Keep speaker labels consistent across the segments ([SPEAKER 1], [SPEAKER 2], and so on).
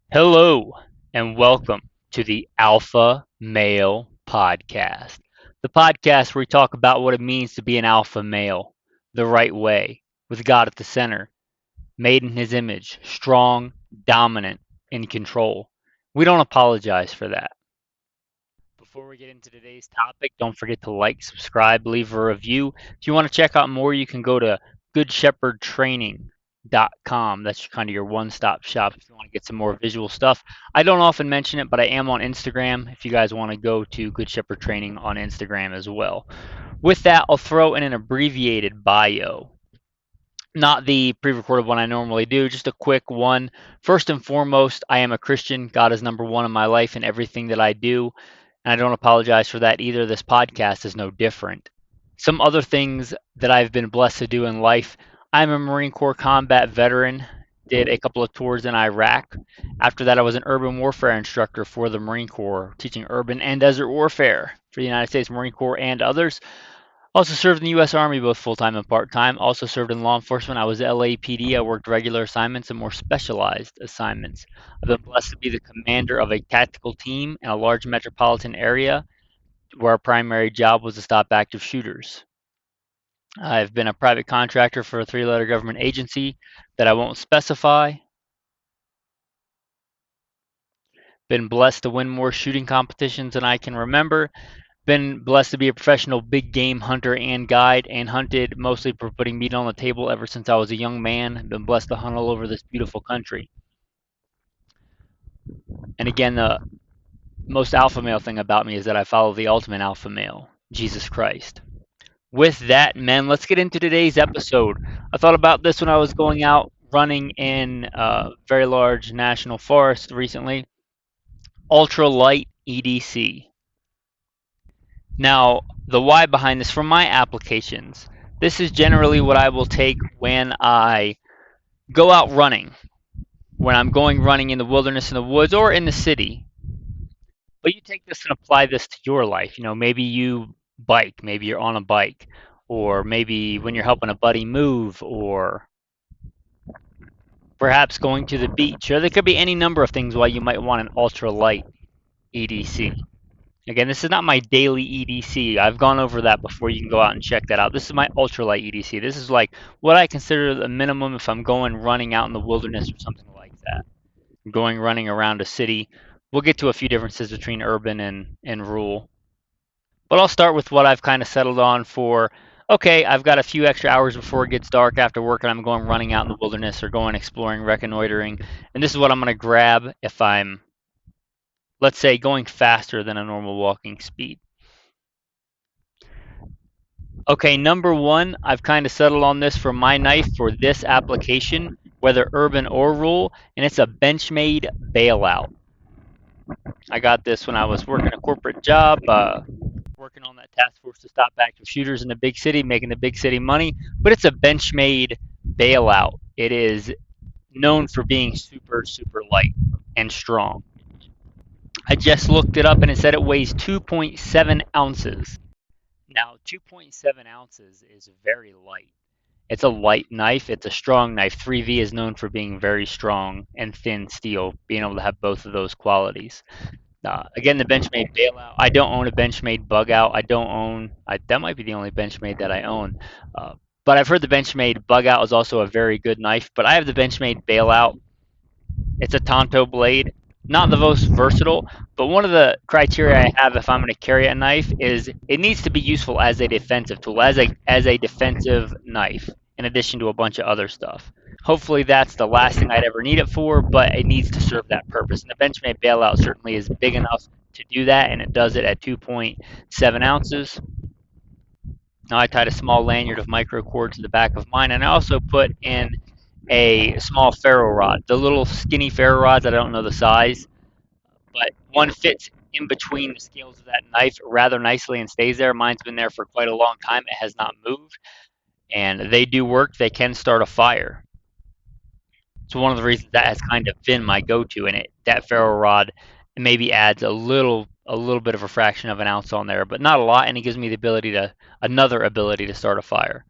[SPEAKER 1] Hello, and welcome to the Alpha Male Podcast, the podcast where we talk about what it means to be an alpha male the right way, with God at the center, made in His image, strong, dominant, in control. We don't apologize for that. Before we get into today's topic, don't forget to like, subscribe, leave a review. If you want to check out more, you can go to goodshepherdtraining.com. That's kind of your one-stop shop if you want to get some more visual stuff. I don't often mention it, but I am on Instagram if you guys want to go to Good Shepherd Training on Instagram as well. With that, I'll throw in an abbreviated bio. Not the pre-recorded one I normally do, just a quick one. First and foremost, I am a Christian. God is number one in my life and everything that I do. And I don't apologize for that either. This podcast is no different. Some other things that I've been blessed to do in life. I'm a Marine Corps combat veteran. Did a couple of tours in Iraq. After that, I was an urban warfare instructor for the Marine Corps, teaching urban and desert warfare for the United States Marine Corps and others. Also served in the U.S. Army both full-time and part-time. Also served in law enforcement. I was LAPD. I worked regular assignments and more specialized assignments. I've been blessed to be the commander of a tactical team in a large metropolitan area where our primary job was to stop active shooters. I've been a private contractor for a three-letter government agency that I won't specify. Been blessed to win more shooting competitions than I can remember. Been blessed to be a professional big game hunter and guide, and hunted mostly for putting meat on the table ever since I was a young man. Been blessed to hunt all over this beautiful country. And again, the most alpha male thing about me is that I follow the ultimate alpha male, Jesus Christ. With that, men, let's get into today's episode. I thought about this when I was going out running in a very large national forest recently. UltraLight E.D.C. Now, the why behind this, from my applications, this is generally what I will take when I go out running, when I'm going running in the wilderness, in the woods, or in the city. But you take this and apply this to your life. Maybe you bike, maybe you're on a bike, or maybe when you're helping a buddy move, or perhaps going to the beach, or there could be any number of things why you might want an ultralight EDC. Again, this is not my daily EDC. I've gone over that before. You can go out and check that out. This is my ultralight EDC. This is like what I consider the minimum if I'm going running out in the wilderness or something like that. Going running around a city. We'll get to a few differences between urban and rural. But I'll start with what I've kind of settled on for. Okay, I've got a few extra hours before it gets dark after work and I'm going running out in the wilderness or going exploring, reconnoitering. And this is what I'm going to grab if I'm, let's say, going faster than a normal walking speed. Okay, number one, I've kind of settled on this for my knife for this application, whether urban or rural, and it's a Benchmade Bailout. I got this when I was working a corporate job, working on that task force to stop active shooters in the big city, making the big city money, but it's a Benchmade Bailout. It is known for being super, super light and strong. I just looked it up and it said it weighs 2.7 ounces. Now, 2.7 ounces is very light. It's a light knife. It's a strong knife. 3V is known for being very strong and thin steel, being able to have both of those qualities. Again, the Benchmade Bailout. I don't own a Benchmade Bug Out. That might be the only Benchmade that I own. But I've heard the Benchmade Bug Out is also a very good knife. But I have the Benchmade Bailout. It's a Tonto blade. Not the most versatile, but one of the criteria I have if I'm going to carry a knife is it needs to be useful as a defensive tool, as a defensive knife, in addition to a bunch of other stuff. Hopefully that's the last thing I'd ever need it for, but it needs to serve that purpose. And the Benchmade Bailout certainly is big enough to do that, and it does it at 2.7 ounces. Now I tied a small lanyard of micro cord to the back of mine, and I also put in a small ferro rod. The little skinny ferro rods, I don't know the size, but one fits in between the scales of that knife rather nicely and stays there. Mine's been there for quite a long time. It has not moved, and they do work. They can start a fire. So one of the reasons that has kind of been my go-to, and that ferro rod maybe adds a little bit of a fraction of an ounce on there, but not a lot, and it gives me another ability to start a fire.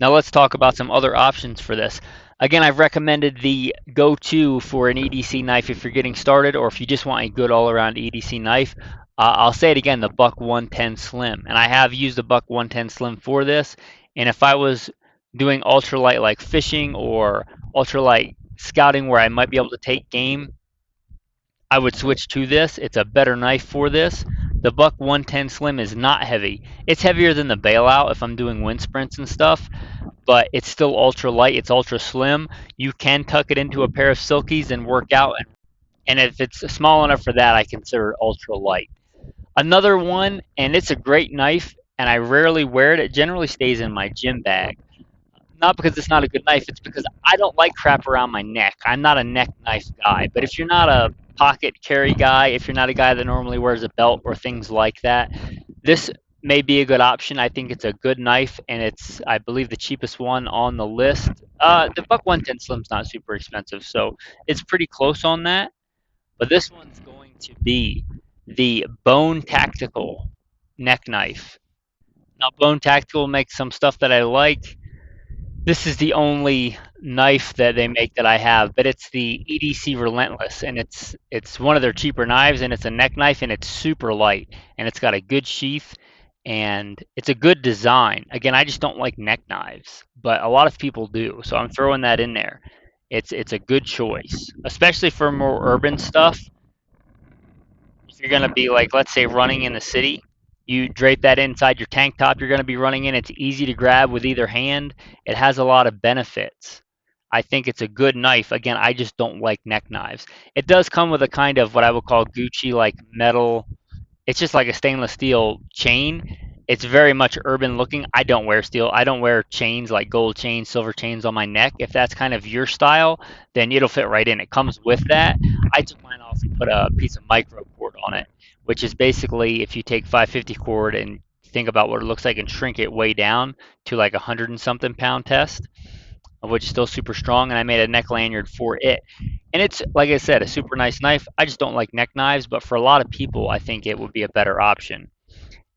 [SPEAKER 1] Now let's talk about some other options for this. Again, I've recommended the go-to for an EDC knife if you're getting started, or if you just want a good all-around EDC knife. I'll say it again, the Buck 110 Slim. And I have used the Buck 110 Slim for this. And if I was doing ultralight like fishing or ultralight scouting where I might be able to take game, I would switch to this. It's a better knife for this. The Buck 110 Slim is not heavy. It's heavier than the Bailout if I'm doing wind sprints and stuff, but it's still ultra light. It's ultra slim. You can tuck it into a pair of silkies and work out. And if it's small enough for that, I consider it ultra light. Another one, and it's a great knife, and I rarely wear it. It generally stays in my gym bag. Not because it's not a good knife, it's because I don't like crap around my neck. I'm not a neck knife guy. But if you're not a pocket carry guy, if you're not a guy that normally wears a belt or things like that, this may be a good option. I think it's a good knife, and it's, I believe, the cheapest one on the list. The Buck 110 Slim's not super expensive, so it's pretty close on that. But this one's going to be the Bone Tactical neck knife. Now, Bone Tactical makes some stuff that I like. This is the only knife that they make that I have, but it's the EDC Relentless, and it's one of their cheaper knives, and it's a neck knife, and it's super light, and it's got a good sheath, and it's a good design. Again, I just don't like neck knives, but a lot of people do, so I'm throwing that in there. It's a good choice, especially for more urban stuff. If you're gonna be like, let's say, running in the city, you drape that inside your tank top you're gonna be running in. It's easy to grab with either hand. It has a lot of benefits. I think it's a good knife. Again, I just don't like neck knives. It does come with a kind of what I would call Gucci like metal. It's just like a stainless steel chain. It's very much urban looking. I don't wear steel. I don't wear chains like gold chains, silver chains on my neck. If that's kind of your style, then it'll fit right in. It comes with that. I took mine off and put a piece of micro cord on it, which is basically if you take 550 cord and think about what it looks like and shrink it way down to like 100 and something pound test, which is still super strong. And I made a neck lanyard for it. And it's, like I said, a super nice knife. I just don't like neck knives, but for a lot of people, I think it would be a better option.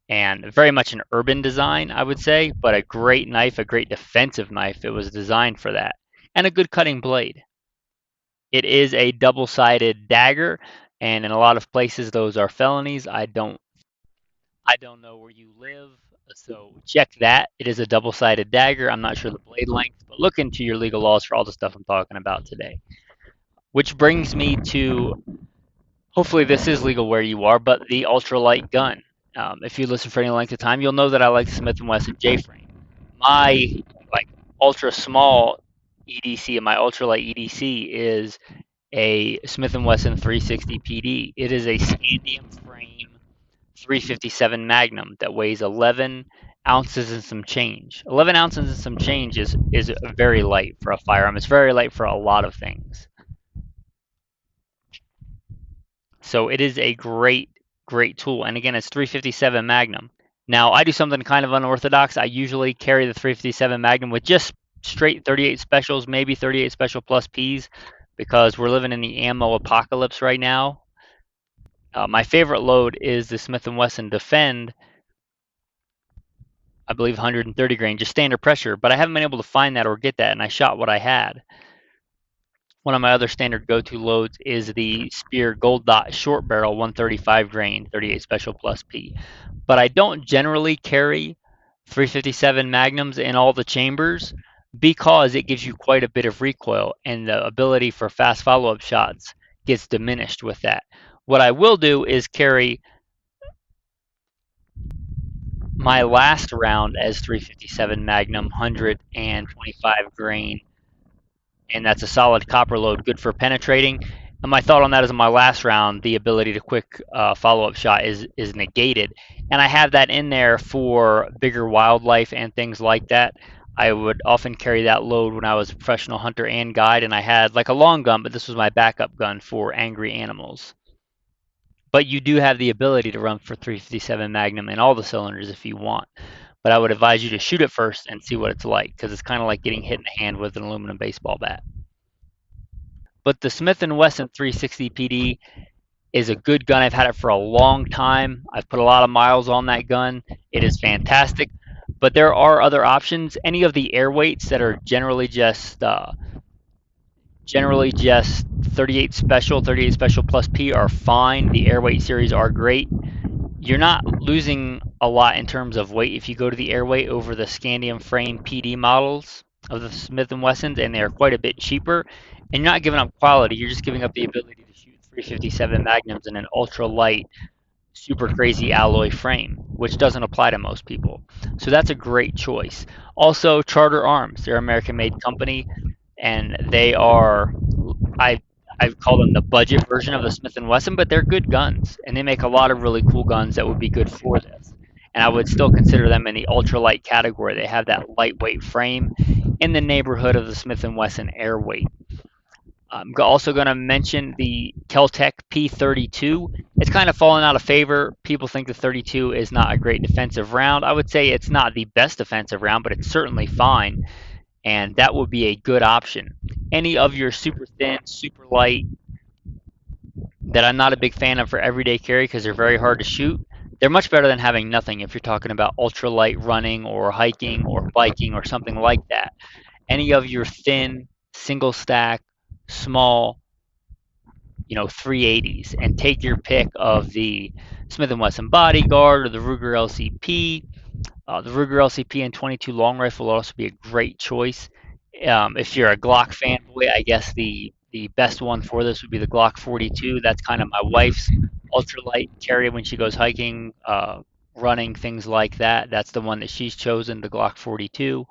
[SPEAKER 1] And very much an urban design, I would say, but a great knife, a great defensive knife. It was designed for that. And a good cutting blade. It is a double-sided dagger, and in a lot of places those are felonies. I don't know where you live, so check that. It is a double-sided dagger. I'm not sure the blade length, but look into your legal laws for all the stuff I'm talking about today. Which brings me to, hopefully this is legal where you are, but the ultralight gun. If you listen for any length of time, you'll know that I like the Smith & Wesson J-frame. My like ultra small EDC and my ultralight EDC is a Smith & Wesson 360 PD. It is a scandium frame 357 Magnum that weighs 11 ounces and some change. 11 ounces and some change is very light for a firearm. It's very light for a lot of things. So it is a great, great tool. And again, it's 357 Magnum. Now, I do something kind of unorthodox. I usually carry the 357 Magnum with just straight 38 specials, maybe 38 special plus Ps, because we're living in the ammo apocalypse right now. My favorite load is the Smith & Wesson Defend, I believe 130 grain, just standard pressure, but I haven't been able to find that or get that, and I shot what I had. One of my other standard go-to loads is the Spear Gold Dot Short Barrel 135 grain, 38 Special Plus P. But I don't generally carry 357 Magnums in all the chambers because it gives you quite a bit of recoil, and the ability for fast follow-up shots gets diminished with that. What I will do is carry my last round as 357 Magnum 125 grain, and that's a solid copper load, good for penetrating. And my thought on that is in my last round, the ability to quick follow-up shot is negated. And I have that in there for bigger wildlife and things like that. I would often carry that load when I was a professional hunter and guide, and I had like a long gun, but this was my backup gun for angry animals. But you do have the ability to run for 357 Magnum in all the cylinders if you want. But I would advise you to shoot it first and see what it's like, because it's kind of like getting hit in the hand with an aluminum baseball bat. But the Smith & Wesson 360 PD is a good gun. I've had it for a long time. I've put a lot of miles on that gun. It is fantastic. But there are other options. Any of the air weights that are generally just 38 special, 38 special plus P are fine. The airweight series are great. You're not losing a lot in terms of weight if you go to the airweight over the scandium frame PD models of the Smith & Wessons, and they're quite a bit cheaper. And you're not giving up quality, you're just giving up the ability to shoot 357 magnums in an ultra light, super crazy alloy frame, which doesn't apply to most people. So that's a great choice. Also, Charter Arms, they're an American-made company, and they are I I call them the budget version of the Smith and Wesson, but they're good guns, and they make a lot of really cool guns that would be good for this. And I would still consider them in the ultralight category. They have that lightweight frame in the neighborhood of the Smith and Wesson Airweight. I'm also going to mention the Keltec P32. It's kind of fallen out of favor. People think the 32 is not a great defensive round. I would say it's not the best defensive round, but it's certainly fine, and that would be a good option. Any of your super thin, super light that I'm not a big fan of for everyday carry because they're very hard to shoot, they're much better than having nothing if you're talking about ultralight running or hiking or biking or something like that. Any of your thin, single stack, small, 380s, and take your pick of the Smith & Wesson Bodyguard or the Ruger LCP. The Ruger LCP and 22 long rifle will also be a great choice. If you're a Glock fanboy, I guess the best one for this would be the Glock 42. That's kind of my wife's ultralight carry when she goes hiking, running, things like that. That's the one that she's chosen, the Glock 42.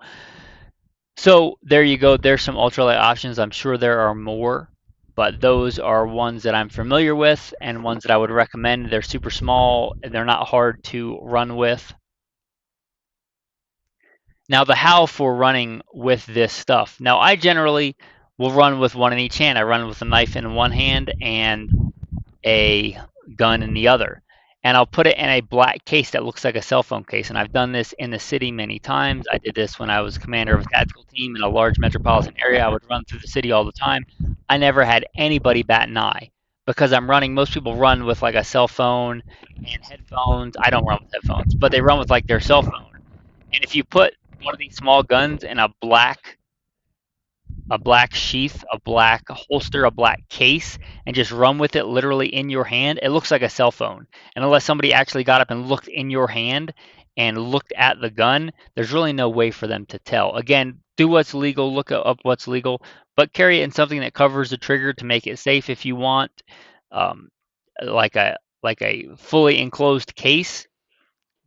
[SPEAKER 1] So there you go. There's some ultralight options. I'm sure there are more, but those are ones that I'm familiar with and ones that I would recommend. They're super small and they're not hard to run with. Now, the how for running with this stuff. Now, I generally will run with one in each hand. I run with a knife in one hand and a gun in the other. And I'll put it in a black case that looks like a cell phone case. And I've done this in the city many times. I did this when I was commander of a tactical team in a large metropolitan area. I would run through the city all the time. I never had anybody bat an eye because I'm running. Most people run with like a cell phone and headphones. I don't run with headphones, but they run with like their cell phone. And if you put one of these small guns in a black sheath, a black holster, a black case, and just run with it literally in your hand, it looks like a cell phone. And unless somebody actually got up and looked in your hand and looked at the gun, there's really no way for them to tell. Again, do what's legal, look up what's legal, but carry it in something that covers the trigger to make it safe if you want, um, like a fully enclosed case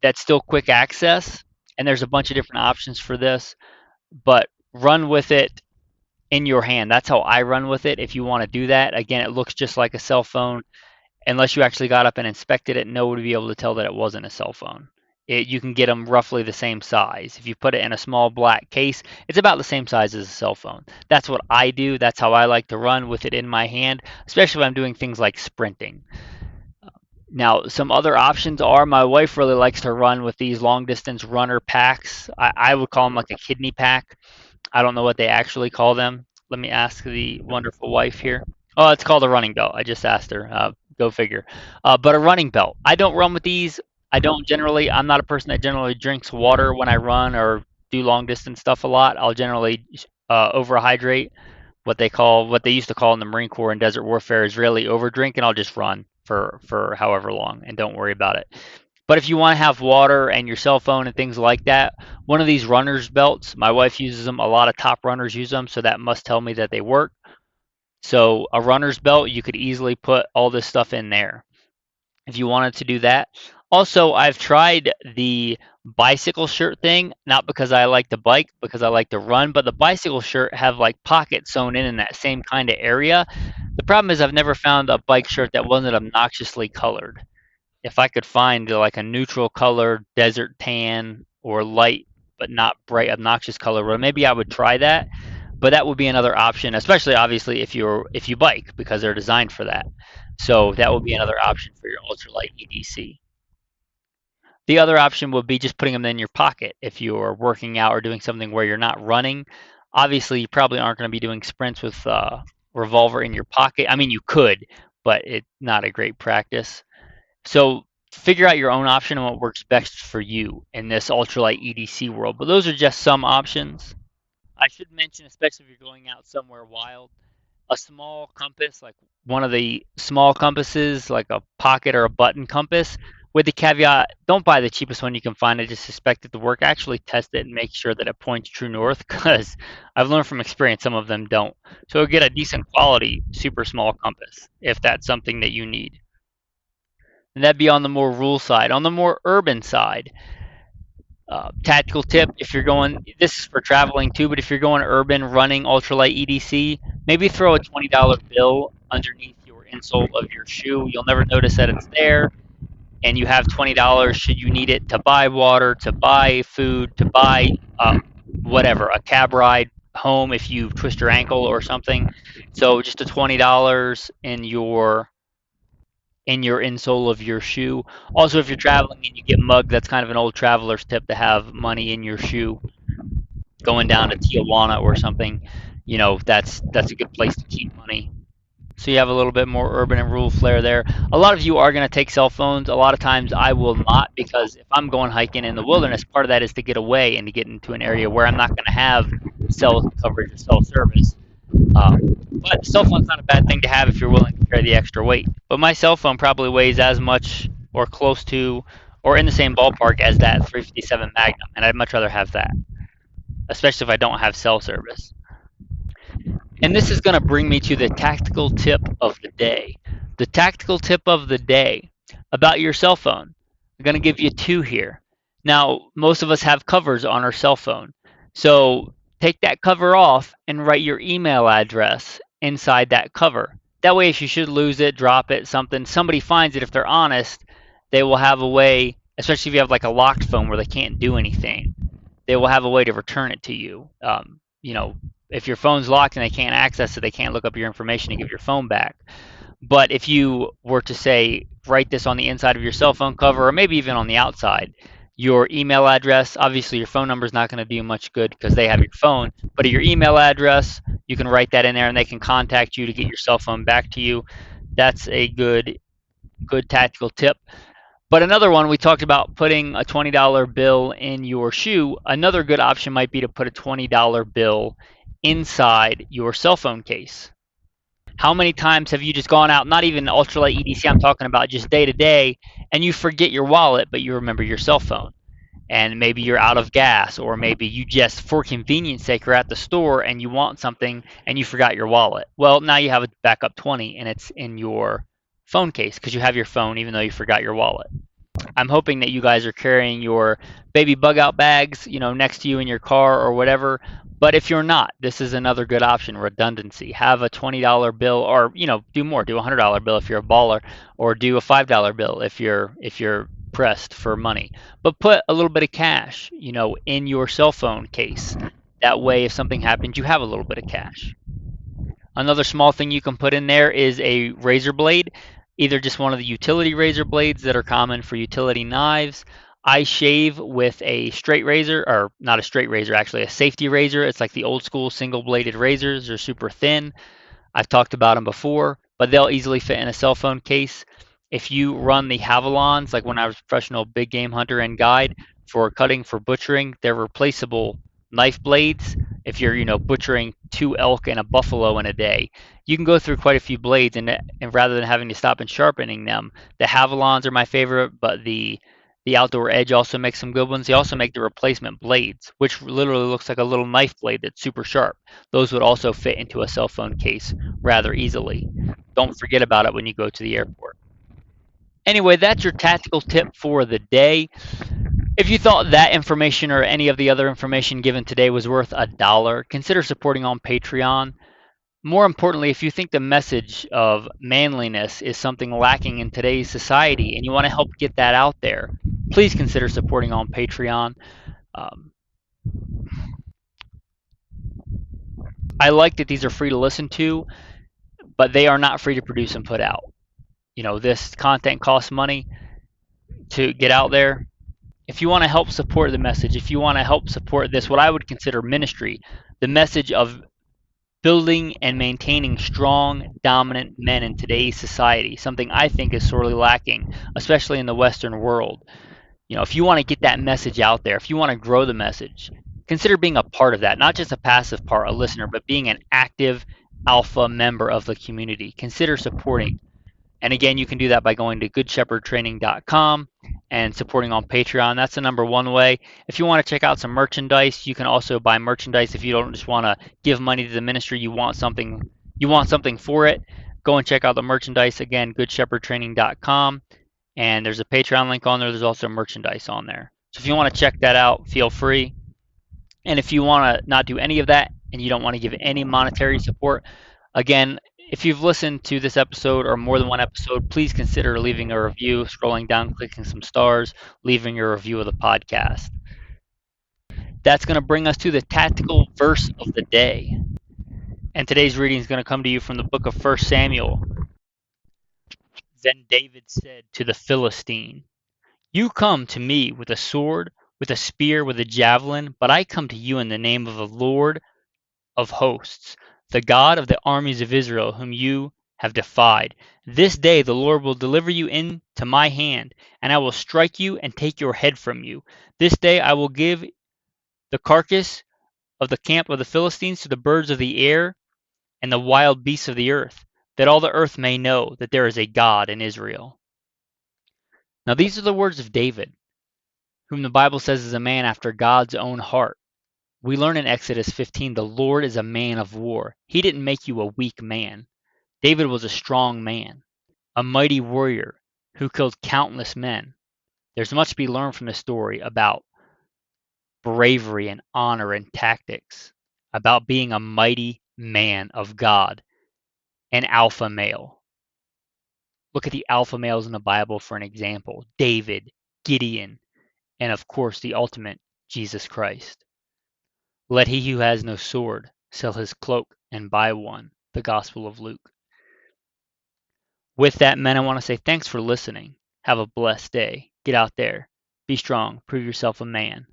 [SPEAKER 1] that's still quick access. And there's a bunch of different options for this, but run with it in your hand. That's how I run with it. If you want to do that, again, it looks just like a cell phone. Unless you actually got up and inspected it, no one would be able to tell that it wasn't a cell phone. You can get them roughly the same size. If you put it in a small black case, it's about the same size as a cell phone. That's what I do. That's how I like to run with it in my hand, especially when I'm doing things like sprinting. Now, some other options are my wife really likes to run with these long distance runner packs. I would call them like a kidney pack. I don't know what they actually call them. Let me ask the wonderful wife here. Oh, it's called a running belt. I just asked her. Go figure. But a running belt. I don't run with these. I'm not a person that generally drinks water when I run or do long distance stuff a lot. I'll generally overhydrate. What they used to call in the Marine Corps and Desert Warfare is really overdrink, and I'll just run for however long and don't worry about it. But if you want to have water and your cell phone and things like that, one of these runner's belts, my wife uses them. A lot of top runners use them, so that must tell me that they work. So a runner's belt, you could easily put all this stuff in there if you wanted to do that. Also, I've tried the bicycle shirt thing, not because I like to bike, because I like to run, but the bicycle shirt have like pockets sewn in that same kind of area. The problem is I've never found a bike shirt that wasn't obnoxiously colored. If I could find like a neutral color, desert tan, or light but not bright, obnoxious color, well, maybe I would try that. But that would be another option, especially obviously if you bike because they're designed for that. So that would be another option for your UltraLight E.D.C. The other option would be just putting them in your pocket if you're working out or doing something where you're not running. Obviously, you probably aren't going to be doing sprints with a revolver in your pocket. I mean, you could, but it's not a great practice. So figure out your own option and what works best for you in this ultralight EDC world. But those are just some options. I should mention, especially if you're going out somewhere wild, a small compass, like one of the small compasses, like a pocket or a button compass, with the caveat, don't buy the cheapest one you can find. I just expect it to work. Actually test it and make sure that it points true north, because I've learned from experience some of them don't. So get a decent quality, super small compass if that's something that you need. And that'd be on the more rural side. On the more urban side, tactical tip, if you're going, this is for traveling too, but if you're going urban running ultralight EDC, maybe throw a $20 bill underneath your insole of your shoe. You'll never notice that it's there, and you have $20 should you need it to buy water, to buy food, to buy whatever, a cab ride home if you twist your ankle or something. So just a $20 in your insole of your shoe. Also, if you're traveling and you get mugged, that's kind of an old traveler's tip to have money in your shoe. Going down to Tijuana or something, that's a good place to keep money. So you have a little bit more urban and rural flair there. A lot of you are going to take cell phones. A lot of times I will not, because if I'm going hiking in the wilderness, part of that is to get away and to get into an area where I'm not going to have cell coverage or cell service. But cell phone's not a bad thing to have if you're willing to carry the extra weight. But my cell phone probably weighs as much or close to or in the same ballpark as that 357 Magnum, and I'd much rather have that, especially if I don't have cell service. And this is going to bring me to the tactical tip of the day. The tactical tip of the day about your cell phone. I'm going to give you two here. Now, most of us have covers on our cell phone. So take that cover off and write your email address inside that cover. That way, if you should lose it, drop it, somebody finds it, if they're honest, they will have a way, especially if you have like a locked phone where they can't do anything, they will have a way to return it to you. If your phone's locked and they can't access it, they can't look up your information and give your phone back. But if you were to say, write this on the inside of your cell phone cover, or maybe even on the outside, your email address, obviously your phone number is not going to do much good because they have your phone, but your email address, you can write that in there and they can contact you to get your cell phone back to you. That's a good tactical tip. But another one, we talked about putting a $20 bill in your shoe. Another good option might be to put a $20 bill inside your cell phone case. How many times have you just gone out, not even ultralight EDC, I'm talking about just day to day, and you forget your wallet, but you remember your cell phone? And maybe you're out of gas, or maybe you just, for convenience sake, are at the store and you want something and you forgot your wallet. Well, now you have a backup 20 and it's in your phone case because you have your phone even though you forgot your wallet. I'm hoping that you guys are carrying your baby bug out bags, next to you in your car or whatever. But if you're not, this is another good option, redundancy. Have a $20 bill, or do more. Do a $100 bill if you're a baller, or do a $5 bill if you're pressed for money. But put a little bit of cash, in your cell phone case. That way, if something happens, you have a little bit of cash. Another small thing you can put in there is a razor blade. Either just one of the utility razor blades that are common for utility knives. I shave with a straight razor, or not a straight razor, actually a safety razor. It's like the old school single bladed razors. They're super thin. I've talked about them before, but they'll easily fit in a cell phone case. If you run the Havalons, like when I was a professional big game hunter and guide for cutting, for butchering, they're replaceable knife blades. If you're butchering 2 elk and a buffalo in a day, you can go through quite a few blades, and rather than having to stop and sharpening them, the Havalons are my favorite, but the Outdoor Edge also makes some good ones. They also make the replacement blades, which literally looks like a little knife blade that's super sharp. Those would also fit into a cell phone case rather easily. Don't forget about it when you go to the airport. Anyway, that's your tactical tip for the day. If you thought that information or any of the other information given today was worth $1, consider supporting on Patreon. More importantly, if you think the message of manliness is something lacking in today's society and you want to help get that out there, please consider supporting on Patreon. I like that these are free to listen to, but they are not free to produce and put out. This content costs money to get out there. If you want to help support the message, if you want to help support this, what I would consider ministry, the message of building and maintaining strong, dominant men in today's society, something I think is sorely lacking, especially in the Western world. If you want to get that message out there, if you want to grow the message, consider being a part of that, not just a passive part, a listener, but being an active alpha member of the community. Consider supporting. And again, you can do that by going to goodshepherdtraining.com and supporting on Patreon. That's the number one way. If you want to check out some merchandise, you can also buy merchandise. If you don't just want to give money to the ministry, you want something for it, go and check out the merchandise. Again, goodshepherdtraining.com. And there's a Patreon link on there. There's also merchandise on there. So if you want to check that out, feel free. And if you want to not do any of that and you don't want to give any monetary support, again, if you've listened to this episode or more than one episode, please consider leaving a review, scrolling down, clicking some stars, leaving your review of the podcast. That's going to bring us to the tactical verse of the day. And today's reading is going to come to you from the book of 1 Samuel. Then David said to the Philistine, "You come to me with a sword, with a spear, with a javelin, but I come to you in the name of the Lord of hosts, the God of the armies of Israel, whom you have defied. This day the Lord will deliver you into my hand, and I will strike you and take your head from you. This day I will give the carcass of the camp of the Philistines to the birds of the air and the wild beasts of the earth, that all the earth may know that there is a God in Israel." Now these are the words of David, whom the Bible says is a man after God's own heart. We learn in Exodus 15, the Lord is a man of war. He didn't make you a weak man. David was a strong man, a mighty warrior who killed countless men. There's much to be learned from this story about bravery and honor and tactics, about being a mighty man of God, an alpha male. Look at the alpha males in the Bible for an example: David, Gideon, and of course the ultimate, Jesus Christ. Let he who has no sword sell his cloak and buy one. The Gospel of Luke. With that, men, I want to say thanks for listening. Have a blessed day. Get out there. Be strong. Prove yourself a man.